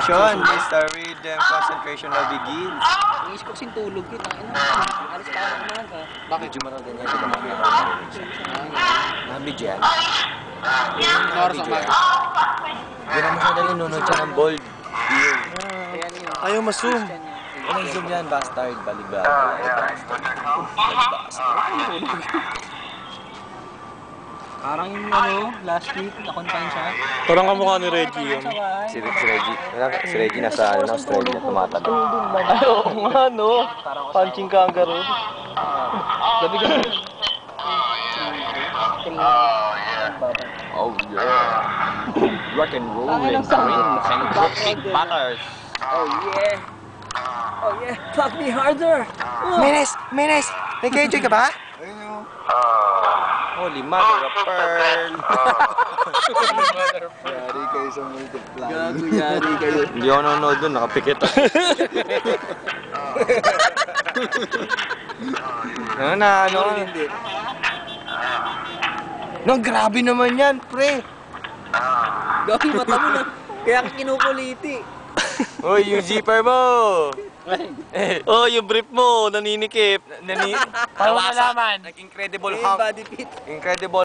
Concentration. Mr. Rhythm, concentration now begins. Iis ko kasing tulog yun. Alis pa ako naman ka. Bakit yung mga ganyan? Di ba mga nabigyan? Nabigyan. Hindi naman siya dali nunod siya ng bold. Ayaw ma-zoom. Ano yung zoom yan? Bastard. Baligbag. Parang yung last week, na-confine siya. Parang kamukha ni Reggie yun. Si Reggie nasa Australia tumatalo. Ay, oo nga, no? Punching kangaroo. Gabi-gabi. Oh yeah. Rock and rolling rings and cooking butters. Oh yeah. Oh yeah. Fuck me harder. Menes! Nag-enjoy ka ba? Holy mother of pearl! Yari kayo sa multiply. Gago, yari kayo. Hindi ako nanonood doon, nakapikit ako. Ano? Hindi. No, grabe naman yan, pre! Gago, mata mo na. Kaya kinukuliti. Uy, yung zipper mo! Oh, yung brief mo, naninikip. Paano nalaman? Nag-incredible hump. Body fit. Incredible